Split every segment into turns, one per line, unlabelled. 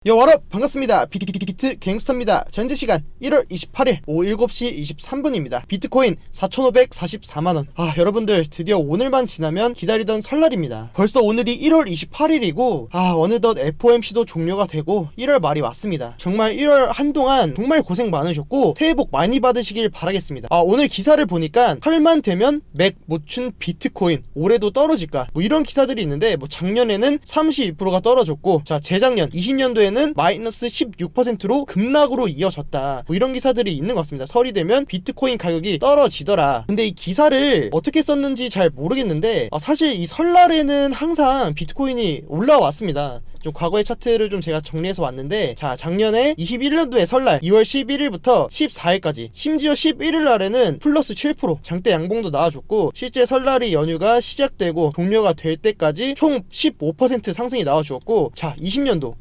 워럽 반갑습니다. 비트 갱스터입니다. 현재 시간 1월 28일 오후 7시 23분입니다. 비트코인 4,544만원. 여러분들 드디어 오늘만 지나면 기다리던 설날입니다. 벌써 오늘이 1월 28일이고 어느덧 FOMC도 종료가 되고 1월 말이 왔습니다. 정말 1월 한동안 정말 고생 많으셨고 새해 복 많이 받으시길 바라겠습니다. 오늘 기사를 보니까 설만 되면 맥 못 춘 비트코인 올해도 떨어질까 이런 기사들이 있는데 작년에는 32%가 떨어졌고 재작년 20년도에 는 마이너스 16%로 급락으로 이어졌다 이런 기사들이 있는 것 같습니다. 설이 되면 비트코인 가격이 떨어지더라. 근데 이 기사를 어떻게 썼는지 잘 모르겠는데 사실 이 설날에는 항상 비트코인이 올라왔습니다. 좀 과거의 차트를 좀 제가 정리해서 왔는데 작년에 21년도에 설날 2월 11일부터 14일까지 심지어 11일 날에는 플러스 7% 장대 양봉도 나와줬고 실제 설날이 연휴가 시작되고 종료가 될 때까지 총 15% 상승이 나와주었고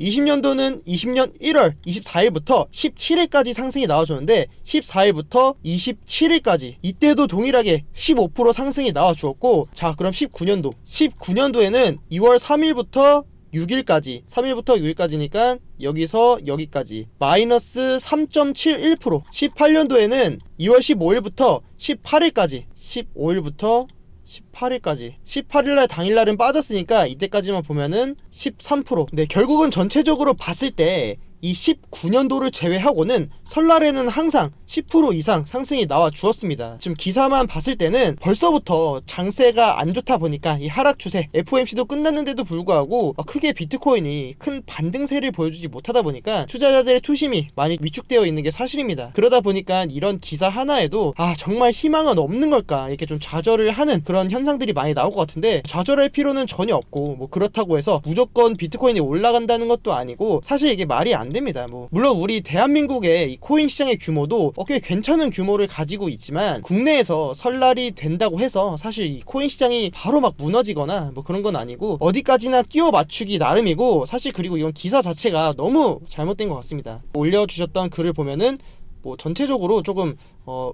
20년도는 20년 1월 24일부터 17일까지 상승이 나와줬는데 14일부터 27일까지 이때도 동일하게 15% 상승이 나와주었고 그럼 19년도에는 2월 3일부터 6일까지 3일부터 6일까지니까 여기서 여기까지 마이너스 3.71% 18년도에는 2월 15일부터 18일까지 18일날 당일날은 빠졌으니까 이때까지만 보면은 13%. 네, 결국은 전체적으로 봤을 때 이 19년도를 제외하고는 설날에는 항상 10% 이상 상승이 나와 주었습니다. 지금 기사만 봤을 때는 벌써부터 장세가 안 좋다 보니까 이 하락 추세 FOMC도 끝났는데도 불구하고 크게 비트코인이 큰 반등세를 보여주지 못하다 보니까 투자자들의 투심이 많이 위축되어 있는 게 사실입니다. 그러다 보니까 이런 기사 하나에도 정말 희망은 없는 걸까 이렇게 좀 좌절을 하는 그런 현상들이 많이 나올 것 같은데 좌절할 필요는 전혀 없고 그렇다고 해서 무조건 비트코인이 올라간다는 것도 아니고 사실 이게 말이 안 됩니다. 물론 우리 대한민국의 이 코인 시장의 규모도 꽤 괜찮은 규모를 가지고 있지만 국내에서 설날이 된다고 해서 사실 이 코인 시장이 바로 막 무너지거나 그런 건 아니고 어디까지나 끼워 맞추기 나름이고 사실 그리고 이건 기사 자체가 너무 잘못된 것 같습니다. 올려주셨던 글을 보면은 전체적으로 조금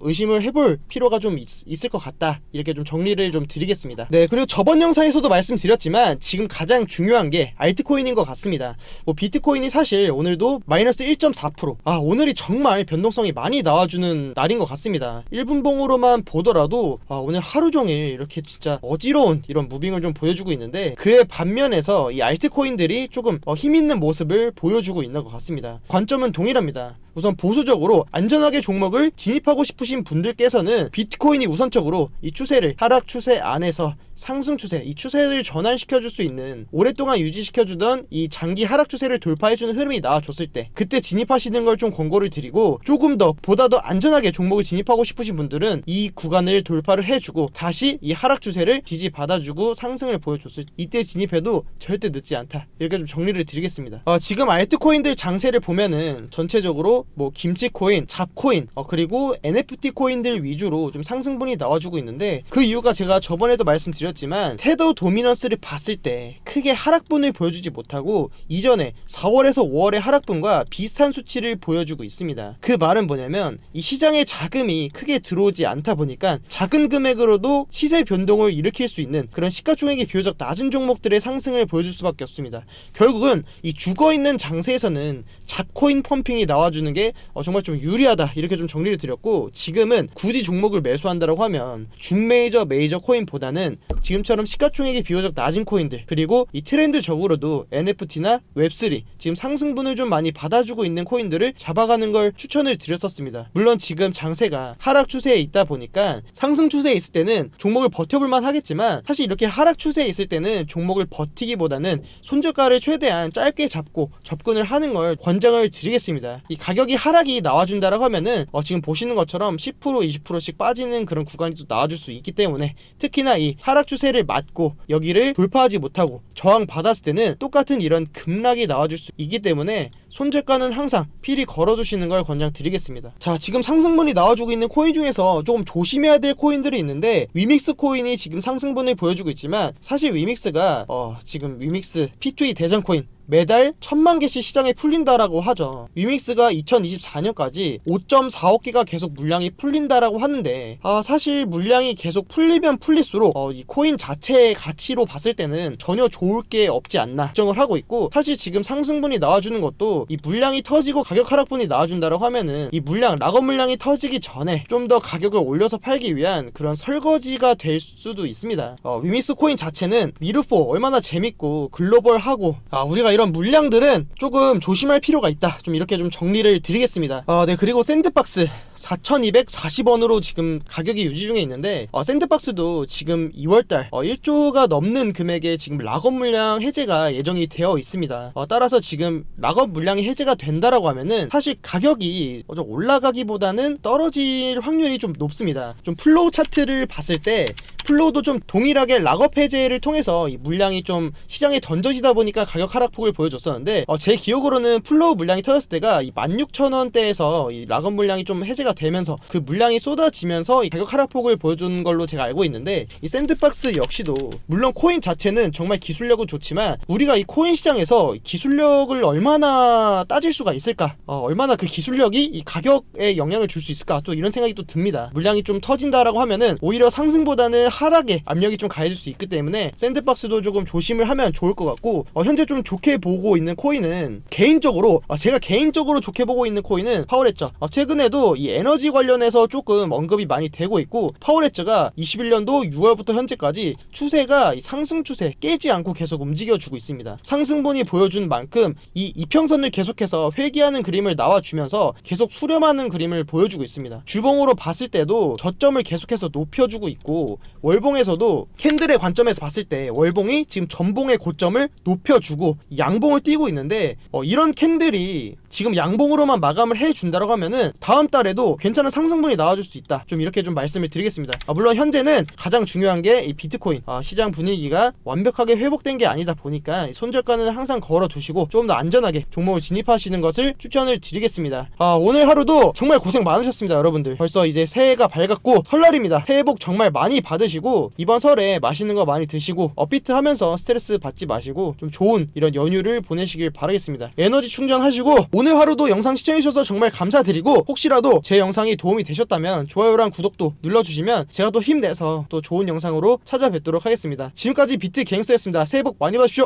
의심을 해볼 필요가 좀 있을 것 같다 이렇게 좀 정리를 좀 드리겠습니다. 네, 그리고 저번 영상에서도 말씀드렸지만 지금 가장 중요한 게 알트코인인 것 같습니다. 비트코인이 사실 오늘도 마이너스 1.4% 오늘이 정말 변동성이 많이 나와주는 날인 것 같습니다. 1분봉으로만 보더라도 오늘 하루 종일 이렇게 진짜 어지러운 이런 무빙을 좀 보여주고 있는데 그의 반면에서 이 알트코인들이 조금 힘있는 모습을 보여주고 있는 것 같습니다. 관점은 동일합니다. 우선 보수적으로 안전하게 종목을 진입하고 싶으신 분들께서는 비트코인이 우선적으로 이 추세를 하락 추세 안에서 상승 추세, 이 추세를 전환시켜줄 수 있는 오랫동안 유지시켜주던 이 장기 하락 추세를 돌파해주는 흐름이 나와줬을 때 그때 진입하시는 걸 좀 권고를 드리고 조금 더 보다 더 안전하게 종목을 진입하고 싶으신 분들은 이 구간을 돌파를 해주고 다시 이 하락 추세를 지지받아주고 상승을 보여줬을 때 이때 진입해도 절대 늦지 않다 이렇게 좀 정리를 드리겠습니다. 지금 알트코인들 장세를 보면은 전체적으로 김치코인, 잡코인 그리고 NFT 코인들 위주로 좀 상승분이 나와주고 있는데 그 이유가 제가 저번에도 말씀드렸지만 테더 도미넌스를 봤을 때 크게 하락분을 보여주지 못하고 이전에 4월에서 5월의 하락분과 비슷한 수치를 보여주고 있습니다. 그 말은 뭐냐면 이 시장에 자금이 크게 들어오지 않다 보니까 작은 금액으로도 시세 변동을 일으킬 수 있는 그런 시가총액이 비교적 낮은 종목들의 상승을 보여줄 수밖에 없습니다. 결국은 이 죽어있는 장세에서는 잡코인 펌핑이 나와주는 게 정말 좀 유리하다 이렇게 좀 정리를 드렸고 지금은 굳이 종목을 매수한다고 하면 중메이저 메이저 코인보다는 지금처럼 시가총액이 비교적 낮은 코인들 그리고 이 트렌드적으로도 NFT나 웹3 지금 상승분을 좀 많이 받아주고 있는 코인들을 잡아가는 걸 추천을 드렸었습니다. 물론 지금 장세가 하락 추세에 있다 보니까 상승 추세에 있을 때는 종목을 버텨볼만 하겠지만 사실 이렇게 하락 추세에 있을 때는 종목을 버티기보다는 손절가를 최대한 짧게 잡고 접근을 하는 걸 권장을 드리겠습니다. 이 가격이 하락이 나와준다라고 하면은 지금 보시는 것처럼 10% 20%씩 빠지는 그런 구간이 또 나와줄 수 있기 때문에 특히나 이 하락 추세를 맞고 여기를 돌파하지 못하고 저항 받았을 때는 똑같은 이런 급락이 나와줄 수 있기 때문에 손절가는 항상 필히 걸어두시는 걸 권장드리겠습니다. 지금 상승분이 나와주고 있는 코인 중에서 조금 조심해야 될 코인들이 있는데 위믹스 코인이 지금 상승분을 보여주고 있지만 사실 위믹스가 지금 위믹스 P2E 대장 코인 매달 1000만 개씩 시장에 풀린다라고 하죠. 위믹스가 2024년까지 5.45 개가 계속 물량이 풀린다라고 하는데 사실 물량이 계속 풀리면 풀릴수록 이 코인 자체의 가치로 봤을 때는 전혀 좋을 게 없지 않나 걱정을 하고 있고, 사실 지금 상승분이 나와주는 것도 이 물량이 터지고 가격 하락분이 나와준다라고 하면은 이 물량 락업 물량이 터지기 전에 좀 더 가격을 올려서 팔기 위한 그런 설거지가 될 수도 있습니다. 위믹스 코인 자체는 미르포 얼마나 재밌고 글로벌하고 우리가 이런 물량들은 조금 조심할 필요가 있다, 좀 이렇게 좀 정리를 드리겠습니다. 네, 그리고 샌드박스 4,240원으로 지금 가격이 유지 중에 있는데 샌드박스도 지금 2월달 1조가 넘는 금액의 지금 락업 물량 해제가 예정이 되어 있습니다. 따라서 지금 락업 물량이 해제가 된다라고 하면은 사실 가격이 좀 올라가기보다는 떨어질 확률이 좀 높습니다. 좀 플로우 차트를 봤을 때 플로우도 좀 동일하게 락업 해제를 통해서 이 물량이 좀 시장에 던져지다 보니까 가격 하락폭을 보여줬었는데 제 기억으로는 플로우 물량이 터졌을 때가 이 16,000원대에서 이 락업 물량이 좀 해제가 되면서 그 물량이 쏟아지면서 이 가격 하락폭을 보여준 걸로 제가 알고 있는데, 이 샌드박스 역시도 물론 코인 자체는 정말 기술력은 좋지만 우리가 이 코인 시장에서 기술력을 얼마나 따질 수가 있을까, 얼마나 그 기술력이 이 가격에 영향을 줄 수 있을까, 또 이런 생각이 또 듭니다. 물량이 좀 터진다라고 하면은 오히려 상승보다는 하락에 압력이 좀 가해질 수 있기 때문에 샌드박스도 조금 조심을 하면 좋을 것 같고, 현재 좀 좋게 보고 있는 코인은 개인적으로 제가 개인적으로 좋게 보고 있는 코인은 파워레저. 최근에도 이 에너지 관련해서 조금 언급이 많이 되고 있고, 파워레저가 21년도 6월부터 현재까지 추세가 상승 추세 깨지 않고 계속 움직여주고 있습니다. 상승분이 보여준 만큼 이 이평선을 계속해서 회귀하는 그림을 나와주면서 계속 수렴하는 그림을 보여주고 있습니다. 주봉으로 봤을 때도 저점을 계속해서 높여주고 있고, 월봉에서도 캔들의 관점에서 봤을 때 월봉이 지금 전봉의 고점을 높여주고 양봉을 띄고 있는데, 이런 캔들이 지금 양봉으로만 마감을 해준다라고 하면은 다음 달에도 괜찮은 상승분이 나와줄 수 있다, 좀 이렇게 좀 말씀을 드리겠습니다. 물론 현재는 가장 중요한 게 이 비트코인 시장 분위기가 완벽하게 회복된 게 아니다 보니까 손절가는 항상 걸어두시고 조금 더 안전하게 종목을 진입하시는 것을 추천을 드리겠습니다. 오늘 하루도 정말 고생 많으셨습니다. 여러분들 벌써 이제 새해가 밝았고 설날입니다. 새해 복 정말 많이 받으시고 이번 설에 맛있는 거 많이 드시고 업비트 하면서 스트레스 받지 마시고 좀 좋은 이런 연휴를 보내시길 바라겠습니다. 에너지 충전하시고, 오늘 하루도 영상 시청해주셔서 정말 감사드리고, 혹시라도 제 영상이 도움이 되셨다면 좋아요랑 구독도 눌러주시면 제가 또 힘내서 또 좋은 영상으로 찾아뵙도록 하겠습니다. 지금까지 비트 갱스터였습니다. 새해 복 많이 받으십시오.